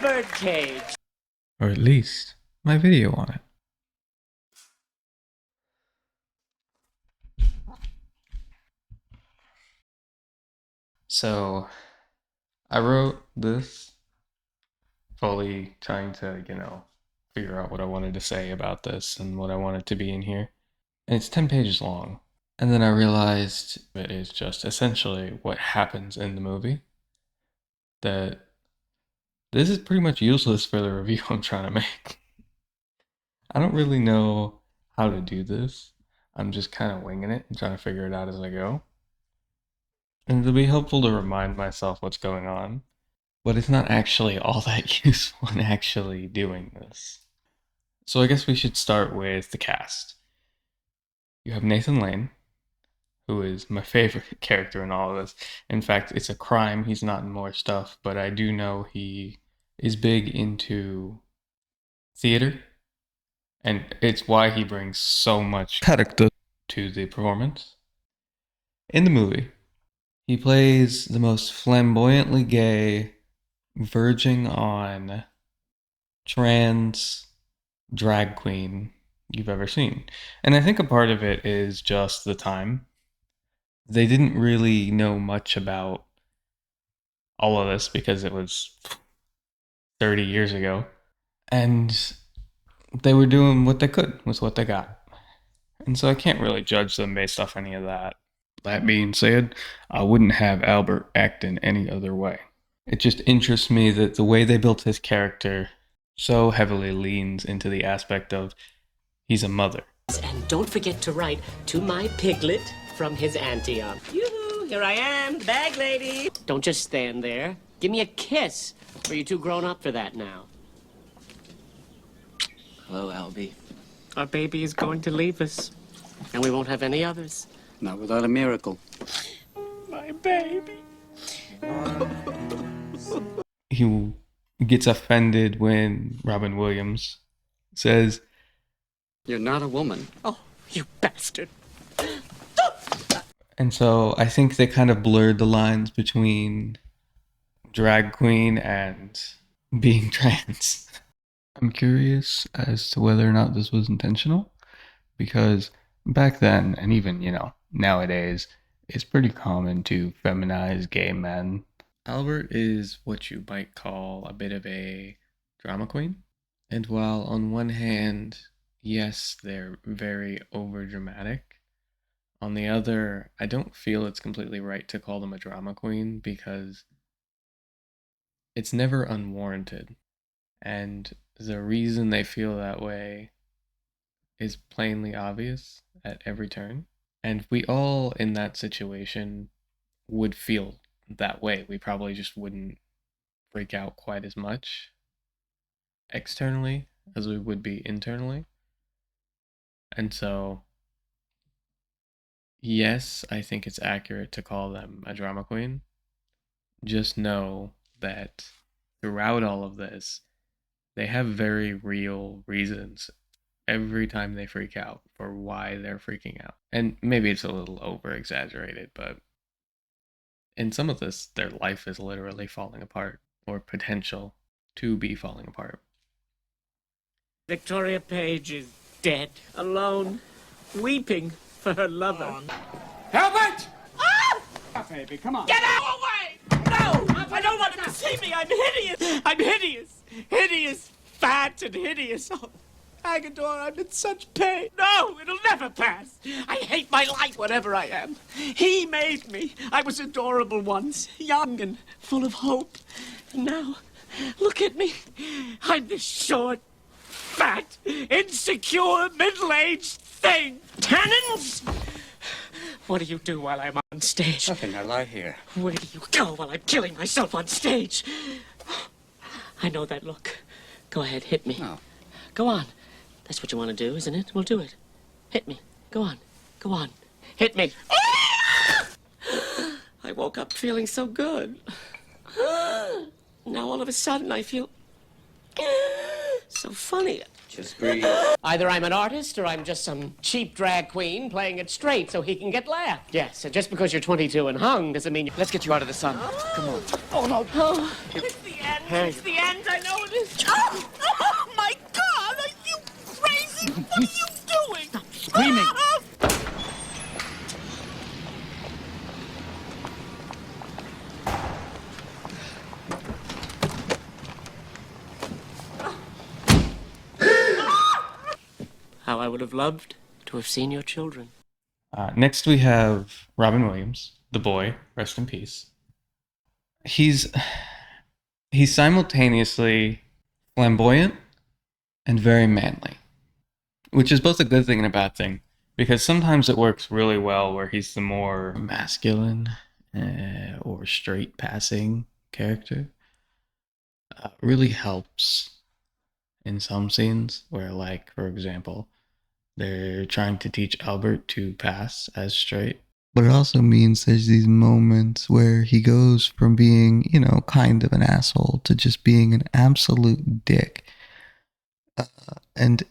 Birdcage. Or at least my video on it. So I wrote this fully trying to, figure out what I wanted to say about this and what I wanted to be in here. And it's 10 pages long. And then I realized it is just essentially what happens in the movie. That this is pretty much useless for the review I'm trying to make. I don't really know how to do this. I'm just kind of winging it and trying to figure it out as I go. And it'll be helpful to remind myself what's going on. But it's not actually all that useful in actually doing this. So I guess we should start with the cast. You have Nathan Lane, who is my favorite character in all of this. In fact, it's a crime he's not in more stuff, but I do know he is big into theater, and it's why he brings so much character to the performance. In the movie, he plays the most flamboyantly gay, verging on trans drag queen you've ever seen. And I think a part of it is just the time. They didn't really know much about all of this because it was 30 years ago. And they were doing what they could with what they got. And so I can't really judge them based off any of that. That being said, I wouldn't have Albert act in any other way. It just interests me that the way they built his character so heavily leans into the aspect of he's a mother. And don't forget to write to my piglet from his auntie on. Yoo-hoo, here I am, the bag lady. Don't just stand there. Give me a kiss. Or you too grown up for that now? Hello, Albie. Our baby is going to leave us. And we won't have any others. Not without a miracle. My baby. He gets offended when Robin Williams says, You're not a woman. Oh, you bastard. and so I think they kind of blurred the lines between drag queen and being trans. I'm curious as to whether or not this was intentional, because back then, and even, nowadays, it's pretty common to feminize gay men. Albert is what you might call a bit of a drama queen. And while on one hand, yes, they're very overdramatic, on the other, I don't feel it's completely right to call them a drama queen because it's never unwarranted. And the reason they feel that way is plainly obvious at every turn. And we all in that situation would feel that way. We probably just wouldn't freak out quite as much externally as we would be internally. And so, yes, I think it's accurate to call them a drama queen. Just know that throughout all of this, they have very real reasons every time they freak out for why they're freaking out. And maybe it's a little over exaggerated, but in some of this, their life is literally falling apart, or potential to be falling apart. Victoria Page is dead, alone, weeping for her lover. Albert! Ah, baby, come on. Get out! Away! No! I don't want him to see me! I'm hideous! I'm hideous! Hideous! Fat and hideous! Oh, Agador, I'm in such pain. No, it'll never pass. I hate my life, whatever I am. He made me. I was adorable once, young and full of hope. And now, look at me. I'm this short, fat, insecure, middle-aged thing. Tannins! What do you do while I'm on stage? Nothing, I lie here. Where do you go while I'm killing myself on stage? I know that look. Go ahead, hit me. No. Go on. That's what you want to do, isn't it? Well, do it. Hit me. Go on. Go on. Hit me. I woke up feeling so good. Now all of a sudden I feel so funny. Just breathe. Either I'm an artist or I'm just some cheap drag queen playing it straight so he can get laughed. Yes, and just because you're 22 and hung doesn't mean you... Let's get you out of the sun. Come on. Oh, no. Oh, it's the end. okay? It's the end, I know it is. Oh my God! Are you crazy? What are you doing? Stop screaming. How I would have loved to have seen your children. Next, we have Robin Williams, the boy. Rest in peace. He's simultaneously flamboyant and very manly, which is both a good thing and a bad thing, because sometimes it works really well where he's the more masculine or straight passing character. Really helps in some scenes where, like, for example, they're trying to teach Albert to pass as straight. But it also means there's these moments where he goes from being, kind of an asshole to just being an absolute dick. And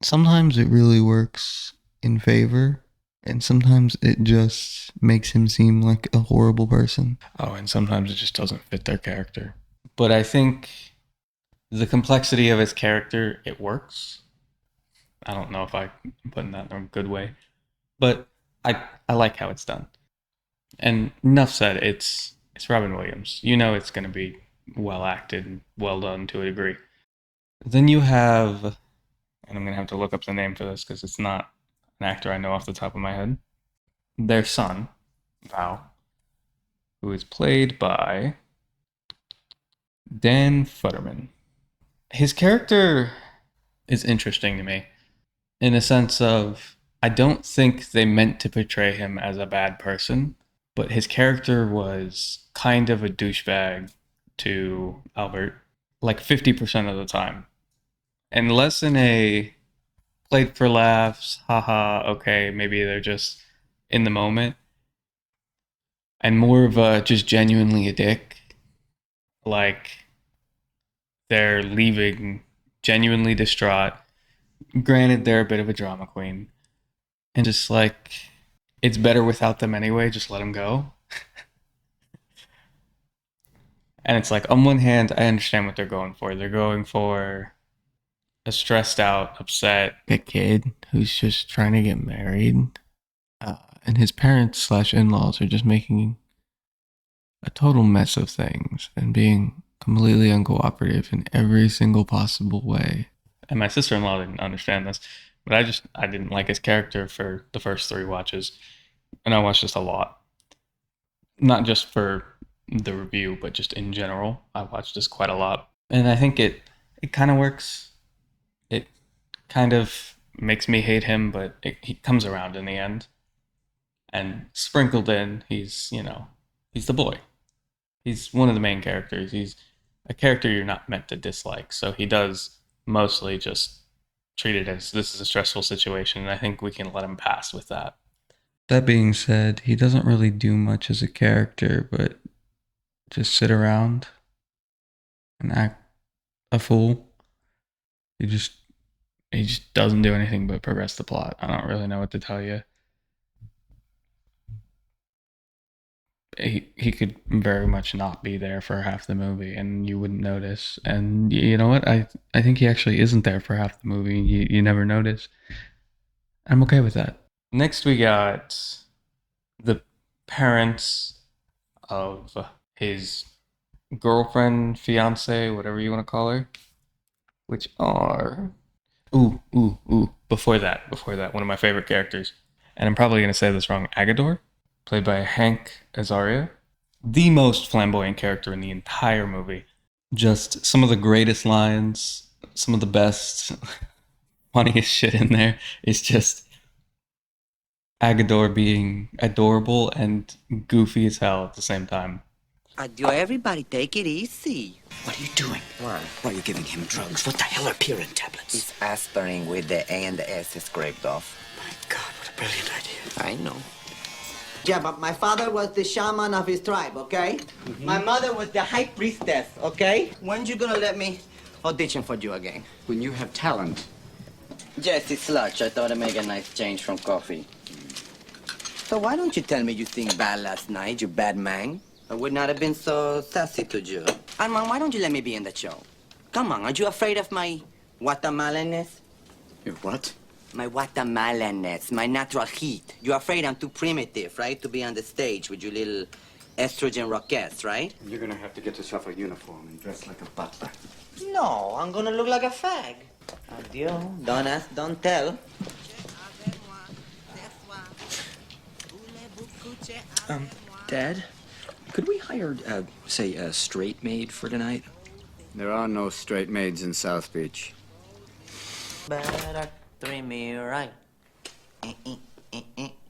sometimes it really works in favor, and sometimes it just makes him seem like a horrible person. Oh, and sometimes it just doesn't fit their character. But I think the complexity of his character, it works. I don't know if I'm putting that in a good way, but I like how it's done. And enough said, it's Robin Williams. It's going to be well acted and well done to a degree. Then you have, and I'm going to have to look up the name for this because it's not an actor I know off the top of my head, their son, Val, who is played by Dan Futterman. His character is interesting to me in a sense of, I don't think they meant to portray him as a bad person, but his character was kind of a douchebag to Albert, like 50% of the time. And less in a played for laughs, haha, okay, maybe they're just in the moment, and more of a just genuinely a dick. Like, they're leaving genuinely distraught. Granted, they're a bit of a drama queen. And just like, it's better without them anyway, just let them go. And it's like, on one hand, I understand what they're going for. They're going for a stressed out, upset a kid who's just trying to get married. And his parents / in-laws are just making a total mess of things and being completely uncooperative in every single possible way. And my sister-in-law didn't understand this, but I didn't like his character for the first 3 watches. And I watched this a lot. Not just for the review, but just in general. I watched this quite a lot. And I think it kind of works. It kind of makes me hate him, but he comes around in the end. And sprinkled in, he's the boy. He's one of the main characters. He's a character you're not meant to dislike. So he does mostly just treat it as this is a stressful situation, and I think we can let him pass with that. That being said, he doesn't really do much as a character, but just sit around and act a fool. He just doesn't do anything but progress the plot. I don't really know what to tell you. He could very much not be there for half the movie and you wouldn't notice. And you know what? I think he actually isn't there for half the movie. You never notice. I'm okay with that. Next we got the parents of his girlfriend, fiance, whatever you want to call her, which are before that, one of my favorite characters, and I'm probably going to say this wrong, Agador, played by Hank Azaria, the most flamboyant character in the entire movie. Just some of the greatest lines, some of the best, funniest shit in there. It's just Agador being adorable and goofy as hell at the same time. Everybody take it easy. What are you doing? What? Why are you giving him drugs? What the hell are Pyrrhin tablets? It's aspirin with the A and the S scraped off. My God, what a brilliant idea. I know. Yeah, but my father was the shaman of his tribe, okay? My mother was the high priestess, okay? When you gonna let me audition for you again? When you have talent. Jesse Sludge, I thought I'd make a nice change from coffee. So why don't you tell me you sing bad last night, you bad man? I would not have been so sassy to you. Armand, why don't you let me be in the show? Come on, aren't you afraid of my watermelonness? Your what? My watermelonness, my natural heat. You're afraid I'm too primitive, right? To be on the stage with your little estrogen rockettes, right? You're gonna have to get yourself a uniform and dress like a butler. No, I'm gonna look like a fag. Adieu. Don't ask, don't tell. Dad, could we hire, say, a straight maid for tonight? There are no straight maids in South Beach. Better treat me right.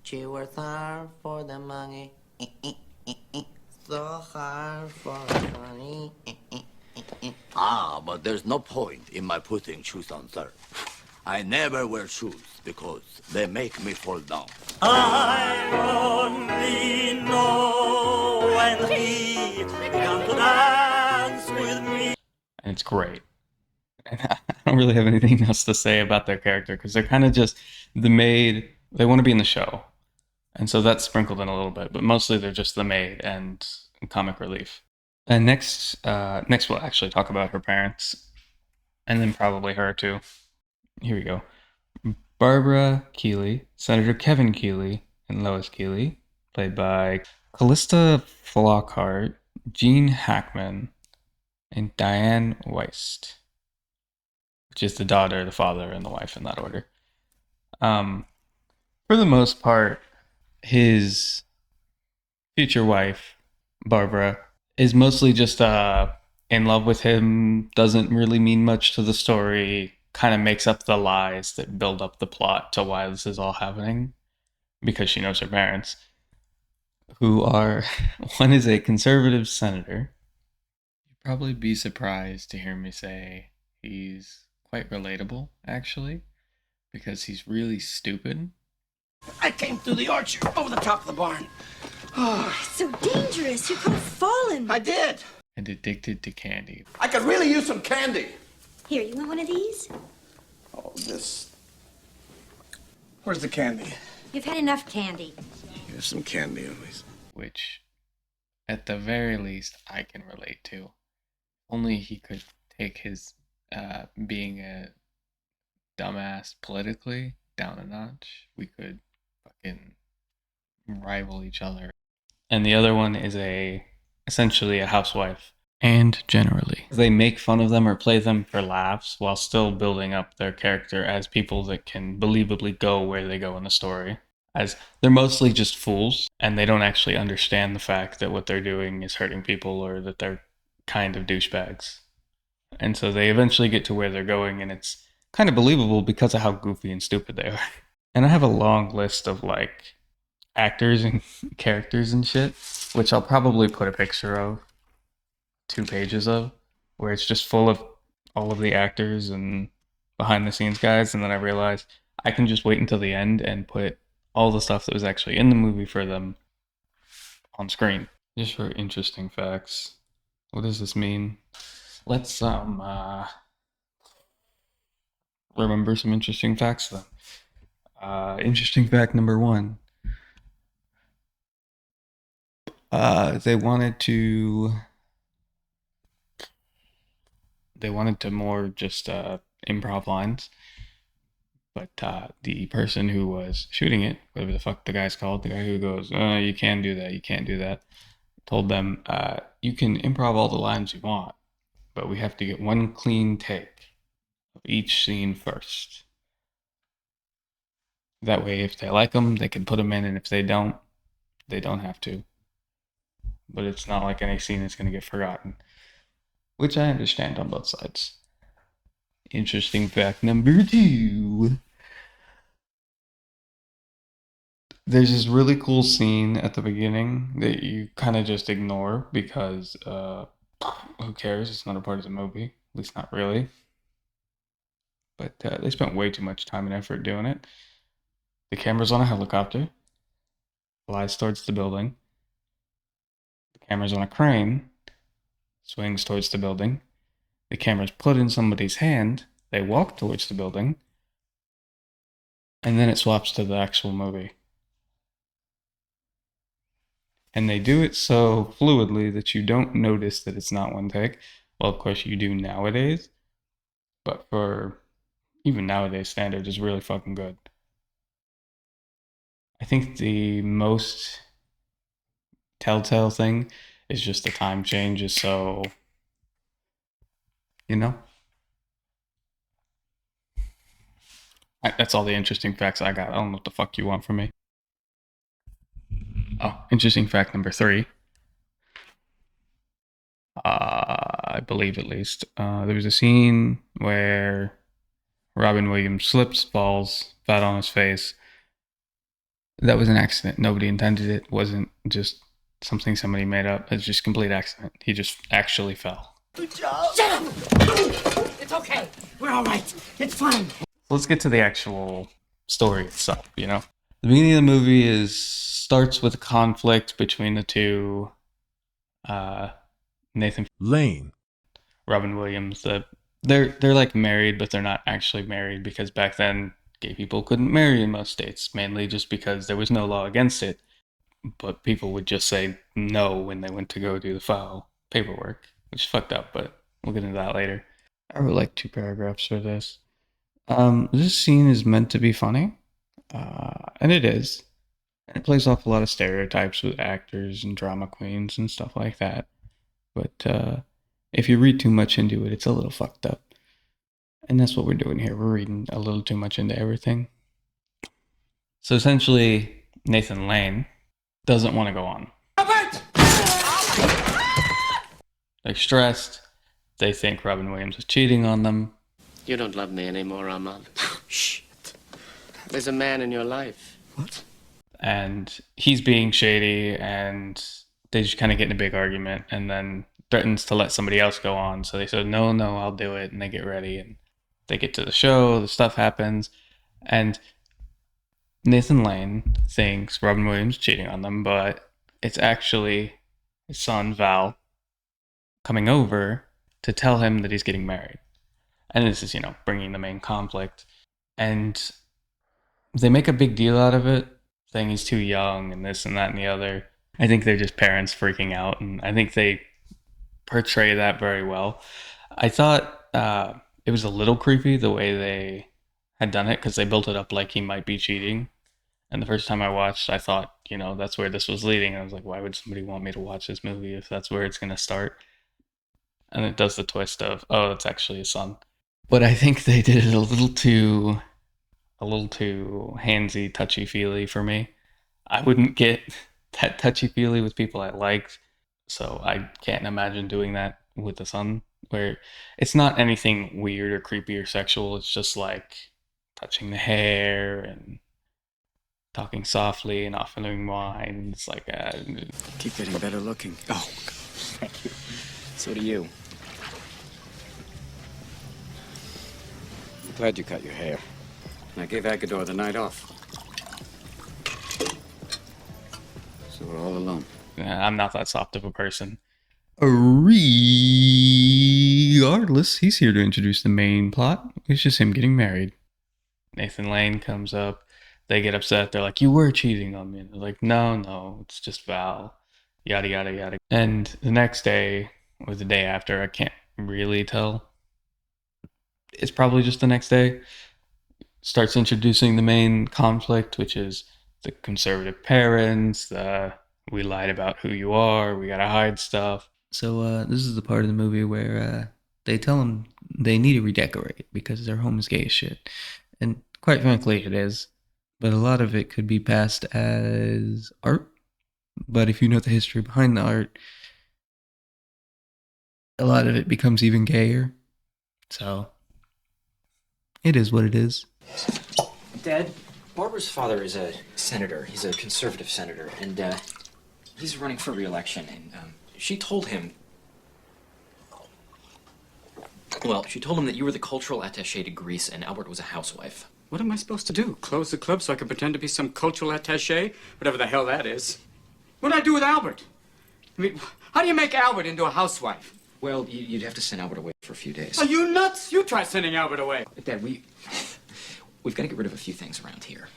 She works hard for the money. So hard for the money. Ah, but there's no point in my putting shoes on, sir. I never wear shoes because they make me fall down. I only know when he comes to dance with me. And it's great. And I don't really have anything else to say about their character because they're kind of just the maid. They want to be in the show. And so that's sprinkled in a little bit, but mostly they're just the maid and comic relief. And next we'll actually talk about her parents, and then probably her too. Here we go. Barbara Keeley, Senator Kevin Keeley, and Lois Keeley, played by Callista Flockhart, Gene Hackman, and Diane Weist, which is the daughter, the father, and the wife in that order. For the most part, his future wife, Barbara, is mostly just in love with him, doesn't really mean much to the story, kind of makes up the lies that build up the plot to why this is all happening, because she knows her parents, who are, one is a conservative senator. You'd probably be surprised to hear me say he's quite relatable, actually, because he's really stupid. I came through the orchard, over the top of the barn. It's so dangerous. You could have fallen. I did. And addicted to candy. I could really use some candy. Here, you want one of these? Oh, this. Where's the candy? You've had enough candy. Here's some candy, at least. Which, at the very least, I can relate to. Only he could take his being a dumbass politically down a notch. We could fucking rival each other. And the other one is essentially a housewife. And generally, they make fun of them or play them for laughs while still building up their character as people that can believably go where they go in the story. As they're mostly just fools, and they don't actually understand the fact that what they're doing is hurting people or that they're kind of douchebags. And so they eventually get to where they're going, and it's kind of believable because of how goofy and stupid they are. And I have a long list of like actors and characters and shit, which I'll probably put a picture of, 2 pages of, where it's just full of all of the actors and behind the scenes guys. And then I realized I can just wait until the end and put all the stuff that was actually in the movie for them on screen. Just for interesting facts. What does this mean? Let's remember some interesting facts then. Interesting fact number 1. They wanted to more just improv lines. But the person who was shooting it, whatever the fuck the guy's called, the guy who goes, you can't do that, you can't do that, told them, you can improv all the lines you want, but we have to get one clean take of each scene first. That way, if they like them, they can put them in, and if they don't have to. But it's not like any scene is going to get forgotten, which I understand on both sides. Interesting fact number 2. There's this really cool scene at the beginning that you kind of just ignore because who cares? It's not a part of the movie. At least not really. But they spent way too much time and effort doing it. The camera's on a helicopter. Flies towards the building. The camera's on a crane. Swings towards the building. The camera's put in somebody's hand. They walk towards the building. And then it swaps to the actual movie. And they do it so fluidly that you don't notice that it's not one take. Well, of course you do nowadays, but for even nowadays standards is really fucking good. I think the most telltale thing is just the time change is so, you know? That's all the interesting facts I got. I don't know what the fuck you want from me. Oh, interesting fact number 3. I believe at least. There was a scene where Robin Williams slips, falls, flat on his face. That was an accident. Nobody intended it. It wasn't just something somebody made up. It's just complete accident. He just actually fell. Good job. Shut up! It's okay. We're all right. It's fine. Let's get to the actual story itself, you know? The beginning of the movie starts with a conflict between the two, Nathan Lane, Robin Williams. They're like married, but they're not actually married because back then gay people couldn't marry in most states, mainly just because there was no law against it. But people would just say no when they went to go do the file paperwork, which is fucked up, but we'll get into that later. I wrote like 2 paragraphs for this. This scene is meant to be funny, and it is. And it plays off a lot of stereotypes with actors and drama queens and stuff like that. But if you read too much into it, it's a little fucked up. And that's what we're doing here. We're reading a little too much into everything. So essentially, Nathan Lane doesn't want to go on. Albert! They're stressed. They think Robin Williams is cheating on them. You don't love me anymore, Armand. Shit. There's a man in your life. What? And he's being shady, and they just kind of get in a big argument, and then threatens to let somebody else go on. So they said, no, I'll do it. And they get ready, and they get to the show, the stuff happens, and Nathan Lane thinks Robin Williams is cheating on them, but it's actually his son, Val, coming over to tell him that he's getting married. And this is, bringing the main conflict. And they make a big deal out of it, saying he's too young and this and that and the other. I think they're just parents freaking out, and I think they portray that very well. I thought it was a little creepy the way they had done it, because they built it up like he might be cheating. And the first time I watched, I thought, that's where this was leading. I was like, why would somebody want me to watch this movie if that's where it's going to start? And it does the twist of, oh, it's actually his son. But I think they did it a little too handsy, touchy-feely for me. I wouldn't get that touchy-feely with people I liked, so I can't imagine doing that with the son, where it's not anything weird or creepy or sexual. It's just like touching the hair and talking softly and offering wine. It's like Keep getting better looking. Oh, thank you. So do you. I'm glad you cut your hair. I gave Agador the night off. So we're all alone. I'm not that soft of a person. Regardless, he's here to introduce the main plot. It's just him getting married. Nathan Lane comes up. They get upset. They're like, you were cheating on me. And they're like, no, it's just Val. Yada, yada, yada. And the next day, or the day after, I can't really tell. It's probably just the next day. Starts introducing the main conflict, which is the conservative parents, we lied about who you are, we gotta hide stuff. So this is the part of the movie where they tell them they need to redecorate because their home is gay as shit. And quite frankly, it is. But a lot of it could be passed as art. But if you know the history behind the art, a lot of it becomes even gayer. So it is what it is. Dad, Barbara's father is a senator. He's a conservative senator, and he's running for re-election. And she told him that you were the cultural attaché to Greece and Albert was a housewife. What am I supposed to do? Close the club so I can pretend to be some cultural attaché? Whatever the hell that is. What do I do with Albert? I mean, how do you make Albert into a housewife? Well, you'd have to send Albert away for a few days. Are you nuts? You try sending Albert away. Dad, we've got to get rid of a few things around here.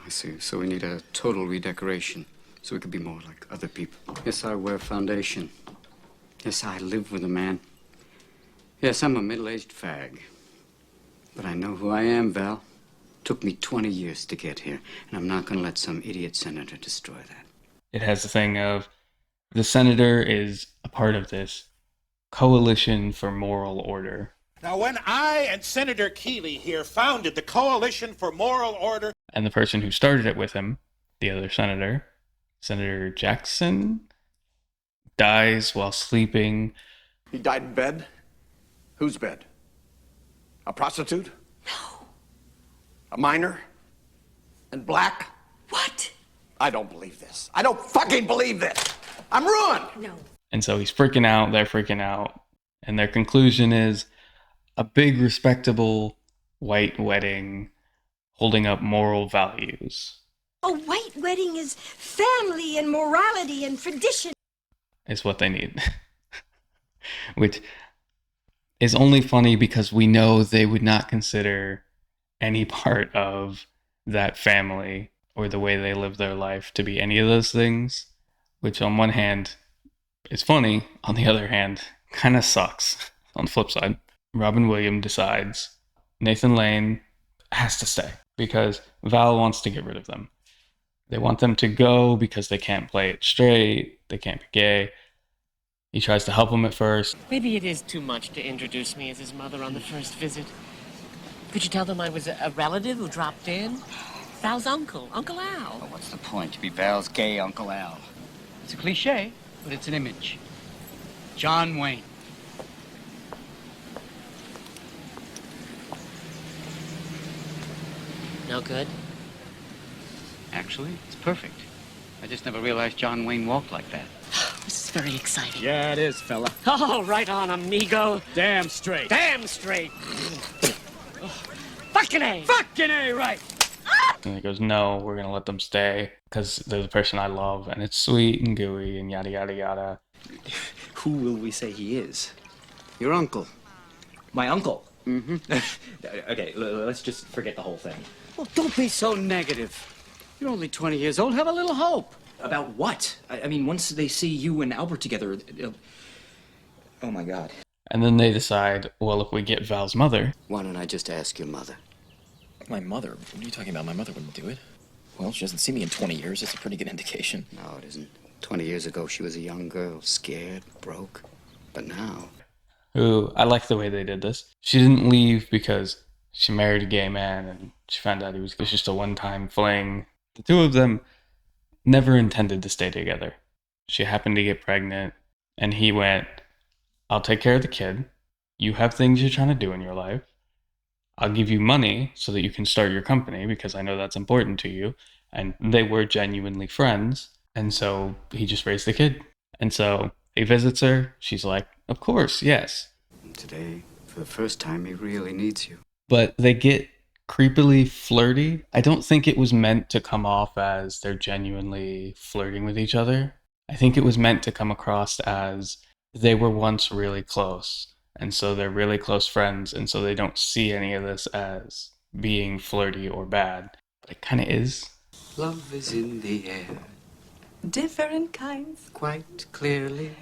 I see. So we need a total redecoration. so we could be more like other people. Yes, I wear foundation. Yes, I live with a man. Yes, I'm a middle-aged fag. But I know who I am, Val. Took me 20 years to get here, and I'm not going to let some idiot senator destroy that. It has the thing of the senator is a part of this coalition for moral order. Now, when I and Senator Keeley here founded the Coalition for Moral Order... And the person who started it with him, the other senator, Senator Jackson, dies while sleeping. He died in bed? Whose bed? A prostitute? No. A minor? And black? What? I don't believe this. I don't fucking believe this. I'm ruined. No. And so he's freaking out, they're freaking out. And their conclusion is a big, respectable white wedding holding up moral values. A white wedding is family and morality and tradition. Is what they need. Which is only funny because we know they would not consider any part of that family or the way they live their life to be any of those things, which on one hand is funny, on the other hand kind of sucks. On the flip side, Robin Williams decides Nathan Lane has to stay because Val wants to get rid of them. They want them to go because they can't play it straight, they can't be gay. He tries to help him at first. Maybe it is too much to introduce me as his mother on the first visit. Could you tell them I was a relative who dropped in? Val's uncle, Uncle Al. Well, what's the point? To be Val's gay Uncle Al. It's a cliche, but it's an image. John Wayne. No good? Actually, it's perfect. I just never realized John Wayne walked like that. This is very exciting. Yeah, it is, fella. Oh, right on, amigo. Damn straight. Damn straight. Fucking A. Fucking A, right. And he goes, no, we're going to let them stay because they're the person I love and it's sweet and gooey and yada, yada, yada. Who will we say he is? Your uncle. My uncle? Mm-hmm. Okay, let's just forget the whole thing. Well, don't be so negative. You're only 20 years old. Have a little hope. About what? I mean, once they see you and Albert together... Oh, my God. And then they decide, well, if we get Val's mother... Why don't I just ask your mother? My mother? What are you talking about? My mother wouldn't do it. Well, she hasn't seen me in 20 years. It's a pretty good indication. No, it isn't. 20 years ago, she was a young girl, scared, broke. But now... Who, I like the way they did this. She didn't leave because she married a gay man and she found out it was just a one-time fling. The two of them never intended to stay together. She happened to get pregnant and he went, I'll take care of the kid. You have things you're trying to do in your life. I'll give you money so that you can start your company because I know that's important to you. And they were genuinely friends. And so he just raised the kid. And so he visits her. She's like, of course, yes. Today, for the first time, he really needs you. But they get creepily flirty. I don't think it was meant to come off as they're genuinely flirting with each other. I think it was meant to come across as they were once really close. And so they're really close friends. And so they don't see any of this as being flirty or bad. But it kind of is. Love is in the air. Different kinds. Quite clearly.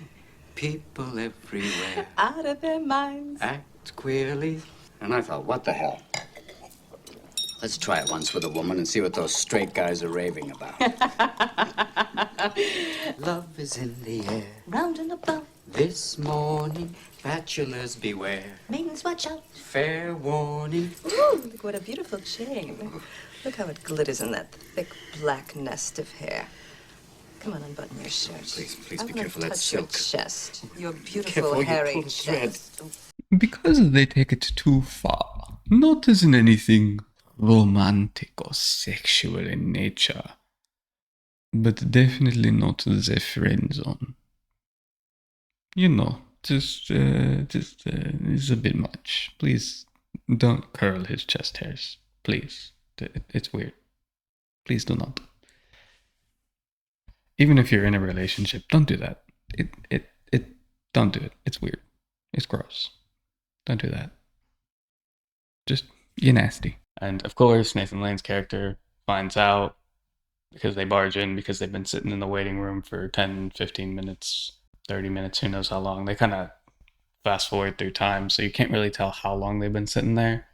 People everywhere. Out of their minds. Act queerly. And I thought, what the hell? Let's try it once with a woman and see what those straight guys are raving about. Love is in the air. Round and about. This morning, bachelors beware. Maidens watch out. Fair warning. Ooh, look what a beautiful chain. Look how it glitters in that thick black nest of hair. Come on, unbutton your shirt. Please I be wanna careful. That's touch your silk. chest. Your beautiful Careful, you hairy pull thread. chest. Because they take it too far. Not as in anything romantic or sexual in nature. But definitely not the friend zone. You know, it's a bit much. Please don't curl his chest hairs. Please. It's weird. Please do not. Even if you're in a relationship, don't do that. Don't do it. It's weird. It's gross. Don't do that. Just, you're nasty. And of course, Nathan Lane's character finds out because they barge in because they've been sitting in the waiting room for 10, 15 minutes, 30 minutes, who knows how long. They kind of fast forward through time, so you can't really tell how long they've been sitting there.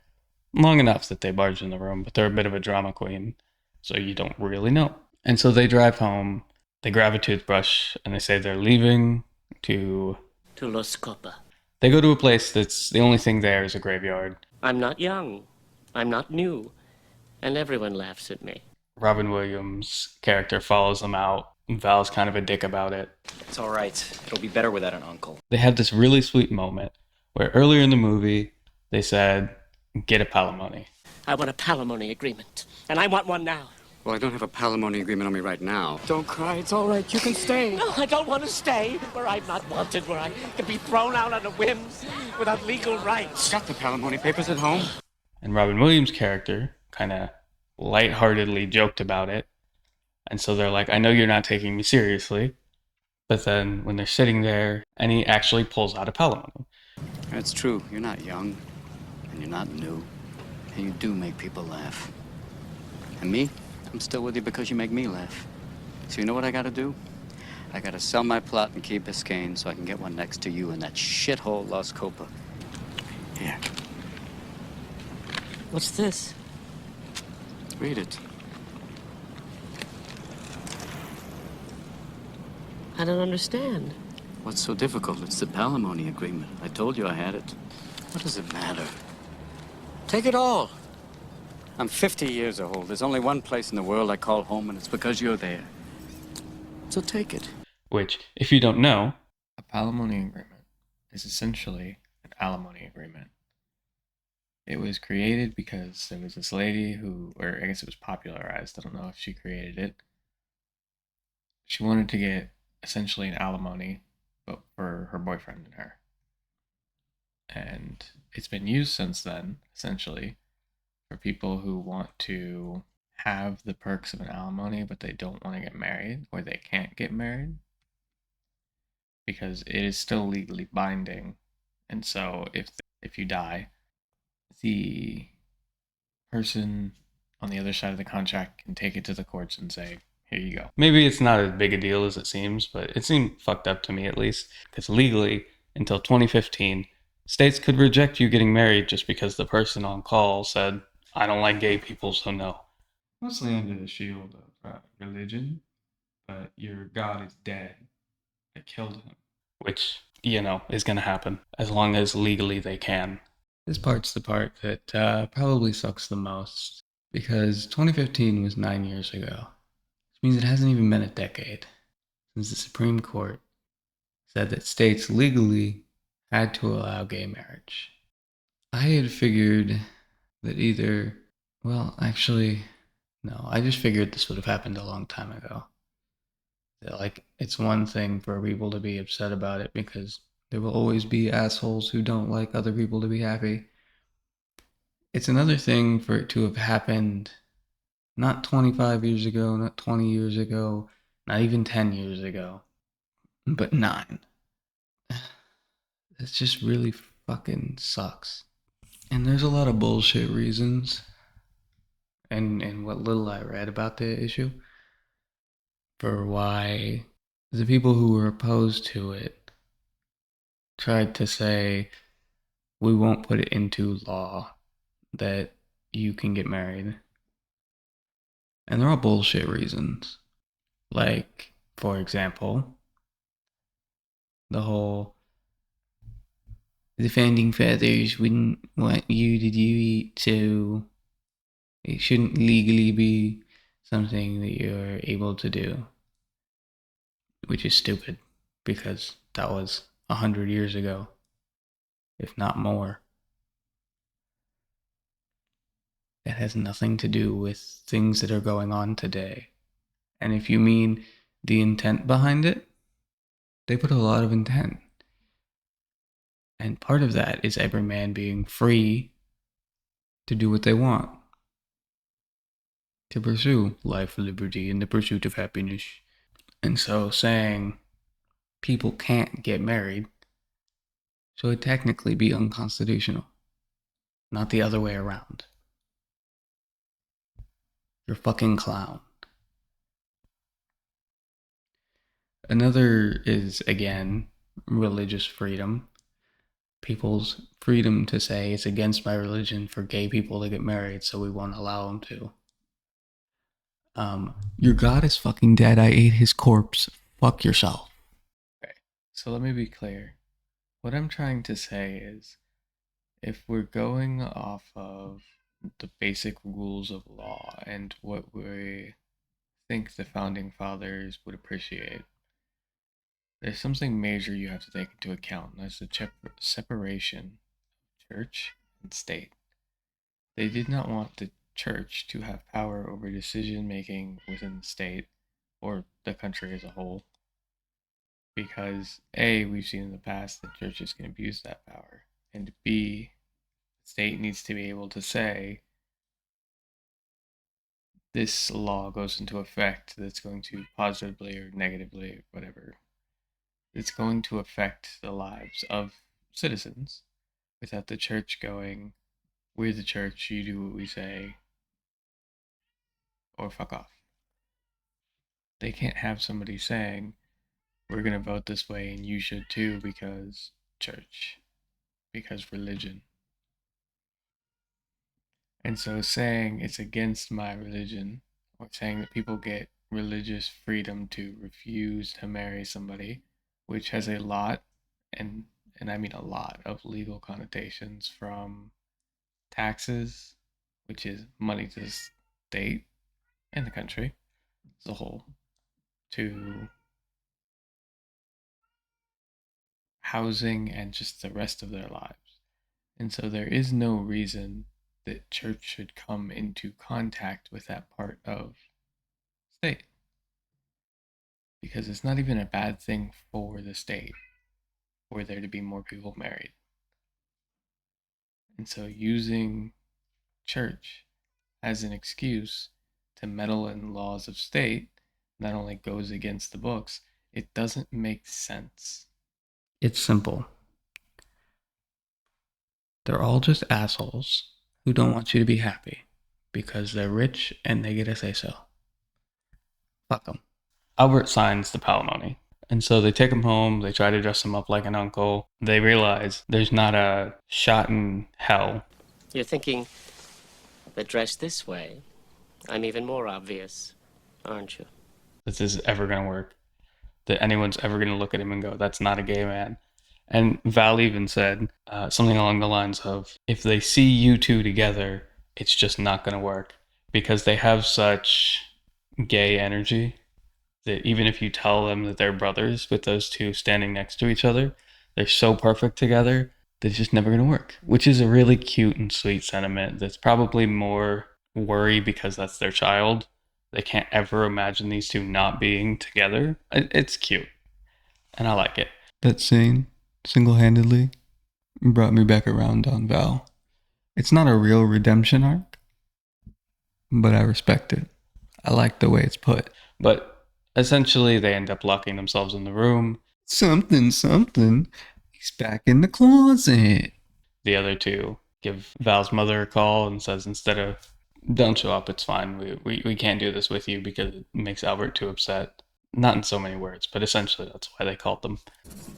Long enough that they barge in the room, but they're a bit of a drama queen, so you don't really know. And so they drive home, they grab a toothbrush, and they say they're leaving to Los Copa. They go to a place that's the only thing there is a graveyard. I'm not young. I'm not new. And everyone laughs at me. Robin Williams' character follows them out. Val's kind of a dick about it. It's all right. It'll be better without an uncle. They have this really sweet moment where earlier in the movie, they said, get a palimony. I want a palimony agreement. And I want one now. Well, I don't have a palimony agreement on me right now. Don't cry. It's all right. You can stay. No, I don't want to stay where I'm not wanted, where I can be thrown out on a whim without legal rights. Got the palimony papers at home? And Robin Williams' character kind of lightheartedly joked about it. And so they're like, I know you're not taking me seriously. But then when they're sitting there, and he actually pulls out a palimony. That's true. You're not young, and you're not new, and you do make people laugh. And me? I'm still with you because you make me laugh. So you know what I gotta do? I gotta sell my plot in Key Biscayne so I can get one next to you in that shithole Los Copa. Here. What's this? Read it. I don't understand. What's so difficult? It's the palimony agreement. I told you I had it. What does it matter? Take it all. I'm 50 years old. There's only one place in the world I call home, and it's because you're there. So take it. Which, if you don't know, a palimony agreement is essentially an alimony agreement. It was created because there was this lady who, or I guess it was popularized, I don't know if she created it. She wanted to get essentially an alimony, but for her boyfriend and her. And it's been used since then, essentially, for people who want to have the perks of an alimony, but they don't want to get married, or they can't get married, because it is still legally binding. And so if you die, the person on the other side of the contract can take it to the courts and say, here you go. Maybe it's not as big a deal as it seems, but it seemed fucked up to me at least, because legally, until 2015, states could reject you getting married just because the person on call said, I don't like gay people, so no. Mostly under the shield of religion, but your God is dead. They killed him. Which, is going to happen, as long as legally they can. This part's the part that probably sucks the most, because 2015 was 9 years ago. Which means it hasn't even been a decade since the Supreme Court said that states legally had to allow gay marriage. I had figured that I just figured this would have happened a long time ago. That, it's one thing for people to be upset about it because there will always be assholes who don't like other people to be happy. It's another thing for it to have happened not 25 years ago, not 20 years ago, not even 10 years ago, but 9. This just really fucking sucks. And there's a lot of bullshit reasons, and what little I read about the issue, for why the people who were opposed to it tried to say, we won't put it into law that you can get married. And they're all bullshit reasons. Like, for example, the founding fathers wouldn't want you to do it, so it shouldn't legally be something that you're able to do. Which is stupid, because that was 100 years ago, if not more. It has nothing to do with things that are going on today. And if you mean the intent behind it, they put a lot of intent. And part of that is every man being free to do what they want. To pursue life, liberty, and the pursuit of happiness. And so saying people can't get married, so it'd technically be unconstitutional. Not the other way around. You're a fucking clown. Another is, again, religious freedom. People's freedom to say it's against my religion for gay people to get married, so we won't allow them to. Your God is fucking dead. I ate his corpse. Fuck yourself. Okay, so let me be clear. What I'm trying to say is, if we're going off of the basic rules of law and what we think the founding fathers would appreciate, there's something major you have to take into account, and that's the separation of church and state. They did not want the church to have power over decision making within the state or the country as a whole, because A, we've seen in the past that churches can abuse that power, and B, the state needs to be able to say this law goes into effect that's going to positively or negatively or whatever, it's going to affect the lives of citizens, without the church going, we're the church, you do what we say, or fuck off. They can't have somebody saying, we're going to vote this way and you should too because church, because religion. And so saying it's against my religion, or saying that people get religious freedom to refuse to marry somebody, which has a lot, and I mean a lot, of legal connotations, from taxes, which is money to the state and the country as a whole, to housing and just the rest of their lives. And so there is no reason that church should come into contact with that part of state, because it's not even a bad thing for the state for there to be more people married. And so using church as an excuse to meddle in laws of state not only goes against the books, it doesn't make sense. It's simple. They're all just assholes who don't want you to be happy because they're rich and they get to say so. Fuck them. Albert signs the palimony. And so they take him home, they try to dress him up like an uncle. They realize there's not a shot in hell. You're thinking that dressed this way, I'm even more obvious, aren't you? This is ever going to work. That anyone's ever going to look at him and go, that's not a gay man. And Val even said something along the lines of, if they see you two together, it's just not going to work. Because they have such gay energy that even if you tell them that they're brothers with those two standing next to each other, they're so perfect together that it's just never going to work. Which is a really cute and sweet sentiment that's probably more worry because that's their child. They can't ever imagine these two not being together. It's cute. And I like it. That scene, single-handedly, brought me back around on Val. It's not a real redemption arc, but I respect it. I like the way it's put. But essentially, they end up locking themselves in the room. Something. He's back in the closet. The other two give Val's mother a call and says, instead of, don't show up, it's fine. We can't do this with you because it makes Albert too upset. Not in so many words, but essentially that's why they called them.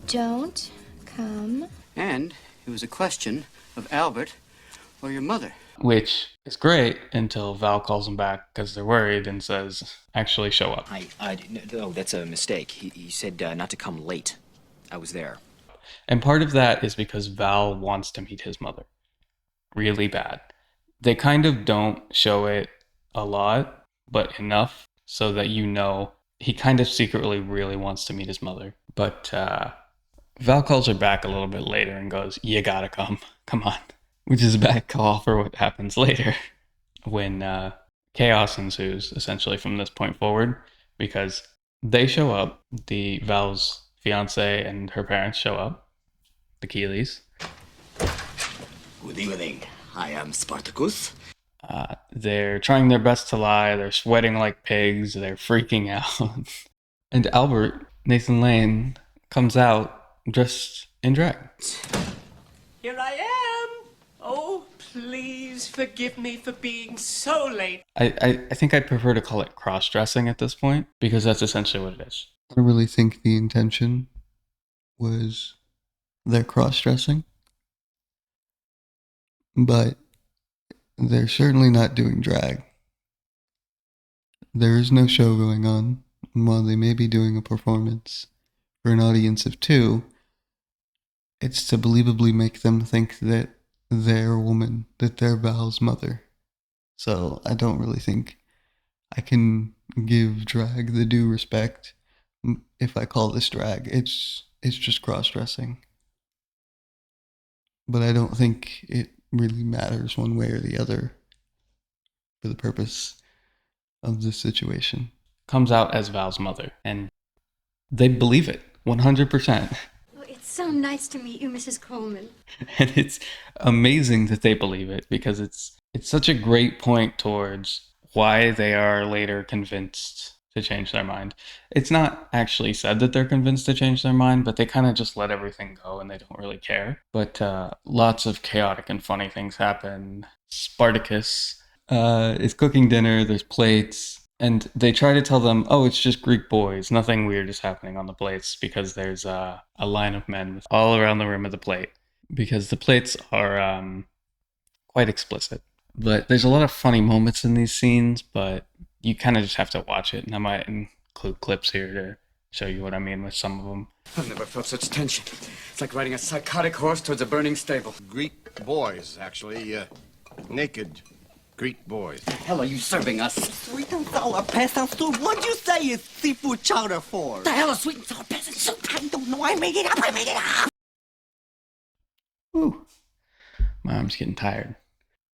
Don't come. And it was a question of Albert or your mother. Which is great until Val calls them back because they're worried and says, actually show up. No, that's a mistake. He said not to come late. I was there. And part of that is because Val wants to meet his mother. Really bad. They kind of don't show it a lot, but enough so that you know he kind of secretly really wants to meet his mother. But Val calls her back a little bit later and goes, you gotta come. Come on. Which is a bad call for what happens later when chaos ensues, essentially, from this point forward, because they show up, the Val's fiance and her parents show up, the Keeleys. Good evening. I am Spartacus. They're trying their best to lie. They're sweating like pigs. They're freaking out. And Albert, Nathan Lane, comes out dressed in drag. Here I am. Oh, please forgive me for being so late. I think I'd prefer to call it cross-dressing at this point, because that's essentially what it is. I don't really think the intention was their cross-dressing, but they're certainly not doing drag. There is no show going on, and while they may be doing a performance for an audience of two, it's to believably make them think that they're a woman, that they're Val's mother. So I don't really think I can give drag the due respect if I call this drag. It's just cross-dressing. But I don't think it really matters one way or the other for the purpose of this situation. Comes out as Val's mother, and they believe it 100%. Oh, it's so nice to meet you, Mrs. Coleman. And it's amazing that they believe it because it's such a great point towards why they are later convinced to change their mind. It's not actually said that they're convinced to change their mind, but they kind of just let everything go and they don't really care. But lots of chaotic and funny things happen. Spartacus is cooking dinner, there's plates, and they try to tell them, oh, it's just Greek boys. Nothing weird is happening on the plates because there's a line of men all around the rim of the plate. Because the plates are quite explicit. But there's a lot of funny moments in these scenes, but you kind of just have to watch it. And I might include clips here to show you what I mean with some of them. I've never felt such tension. It's like riding a psychotic horse towards a burning stable. Greek boys, actually. Naked Greek boys. The hell are you serving us? Sweet and sour peasant soup. What'd you say is seafood chowder for? The hell is sweet and sour peasant soup? I don't know. I made it up. Ooh, my arm's getting tired.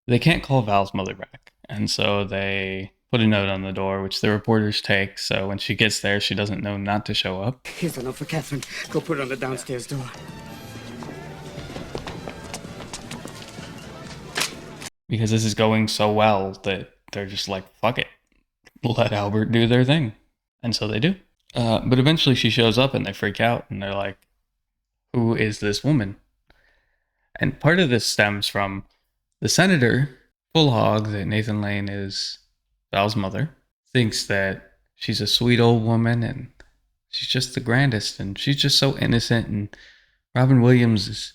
They can't call Val's mother back, and so they put a note on the door, which the reporters take, so when she gets there, she doesn't know not to show up. Here's a note for Catherine. Go put it on the downstairs door. Because this is going so well that they're just like, fuck it. Let Albert do their thing. And so they do. But eventually she shows up and they freak out, and they're like, who is this woman? And part of this stems from the senator, full hog that Nathan Lane is Val's mother, thinks that she's a sweet old woman and she's just the grandest and she's just so innocent, and Robin Williams is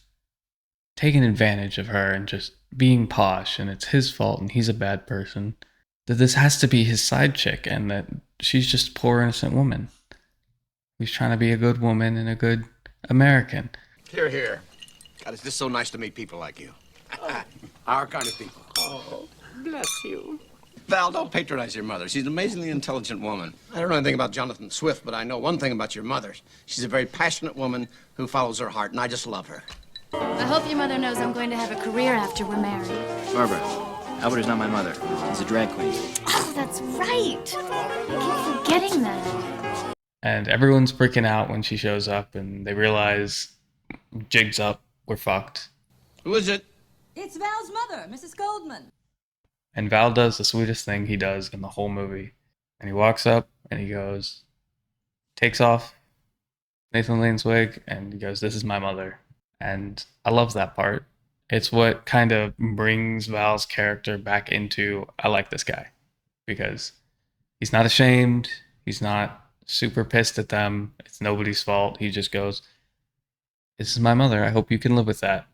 taking advantage of her and just being posh, and it's his fault and he's a bad person, that this has to be his side chick and that she's just a poor innocent woman who's trying to be a good woman and a good American. Here, here. God, it's just so nice to meet people like you. Our kind of people. Oh, bless you. Val, don't patronize your mother. She's an amazingly intelligent woman. I don't know anything about Jonathan Swift, but I know one thing about your mother. She's a very passionate woman who follows her heart, and I just love her. I hope your mother knows I'm going to have a career after we're married. Barbara, Albert is not my mother. He's a drag queen. Oh, that's right. I keep forgetting that. And everyone's freaking out when she shows up, and they realize jig's up, we're fucked. Who is it? It's Val's mother, Mrs. Goldman. And Val does the sweetest thing he does in the whole movie. And he walks up and he goes, takes off Nathan Lane's wig, and he goes, this is my mother. And I love that part. It's what kind of brings Val's character back into, I like this guy. Because he's not ashamed. He's not super pissed at them. It's nobody's fault. He just goes, this is my mother. I hope you can live with that.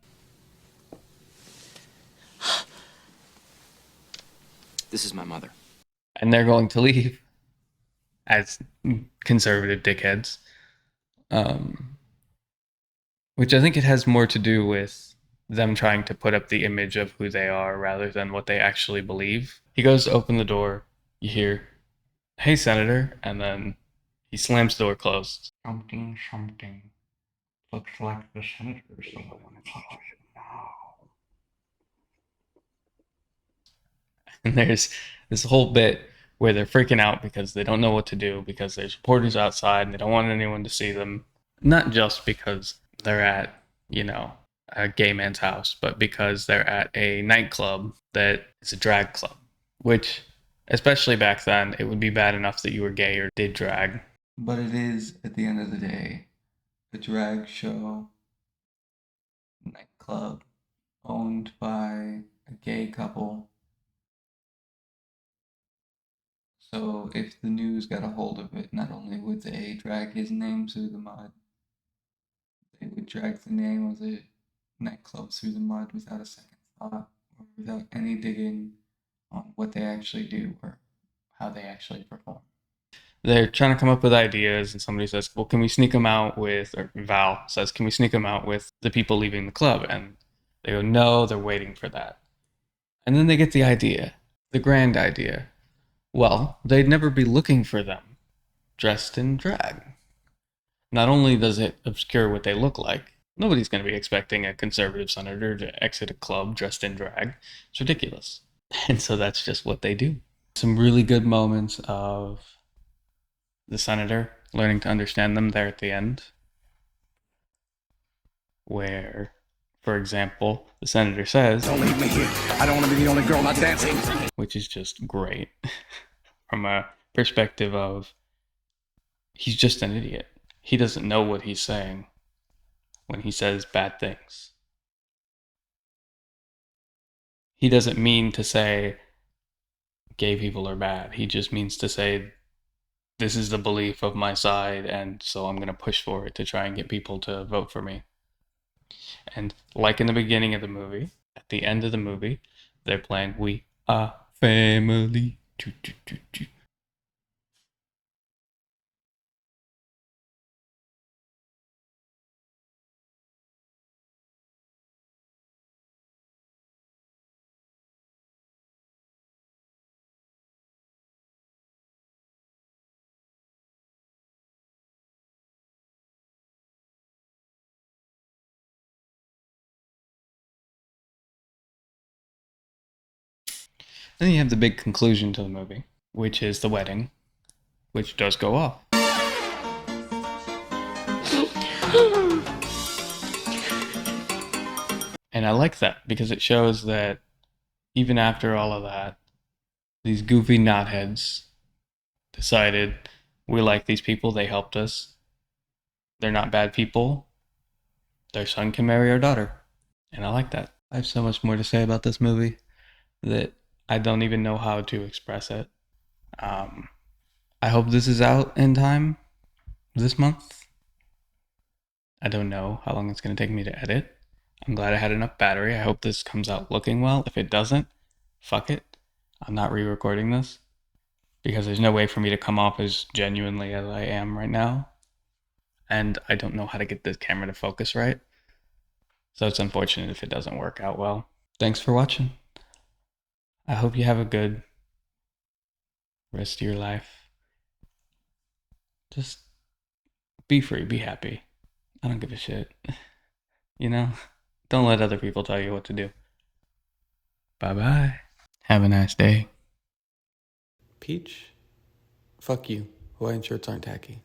This is my mother. And they're going to leave as conservative dickheads. Which I think it has more to do with them trying to put up the image of who they are rather than what they actually believe. He goes to open the door. You hear, hey, Senator. And then he slams the door closed. Something. Looks like the senator is the one in charge now. And there's this whole bit where they're freaking out because they don't know what to do because there's reporters outside and they don't want anyone to see them. Not just because they're at, a gay man's house, but because they're at a nightclub that is a drag club, which, especially back then, it would be bad enough that you were gay or did drag. But it is, at the end of the day, a drag show, nightclub, owned by a gay couple. So if the news got a hold of it, not only would they drag his name through the mud, they would drag the name of the nightclub through the mud without a second thought, or without any digging on what they actually do or how they actually perform. They're trying to come up with ideas, and somebody says, well, can we sneak them out with, or Val says, can we sneak them out with the people leaving the club? And they go, no, they're waiting for that. And then they get the idea, the grand idea. Well, they'd never be looking for them dressed in drag. Not only does it obscure what they look like, nobody's going to be expecting a conservative senator to exit a club dressed in drag. It's ridiculous. And so that's just what they do. Some really good moments of the senator learning to understand them there at the end, where, for example, the senator says, Don't leave me here. I don't want to be the only girl not dancing. Which is just great from a perspective of he's just an idiot. He doesn't know what he's saying when he says bad things. He doesn't mean to say gay people are bad. He just means to say this is the belief of my side, and so I'm going to push for it to try and get people to vote for me. And like in the beginning of the movie, at the end of the movie, they're playing We Are Family. Choo, choo, choo, choo. Then you have the big conclusion to the movie, which is the wedding, which does go off. And I like that because it shows that even after all of that, these goofy knotheads decided we like these people, they helped us, they're not bad people, their son can marry our daughter. And I like that. I have so much more to say about this movie that I don't even know how to express it. I hope this is out in time this month. I don't know how long it's going to take me to edit. I'm glad I had enough battery. I hope this comes out looking well. If it doesn't, fuck it. I'm not re-recording this because there's no way for me to come off as genuinely as I am right now. And I don't know how to get this camera to focus right. So it's unfortunate if it doesn't work out well. Thanks for watching. I hope you have a good rest of your life. Just be free, be happy. I don't give a shit. You know? Don't let other people tell you what to do. Bye-bye. Have a nice day. Peach? Fuck you. Hawaiian shirts aren't tacky.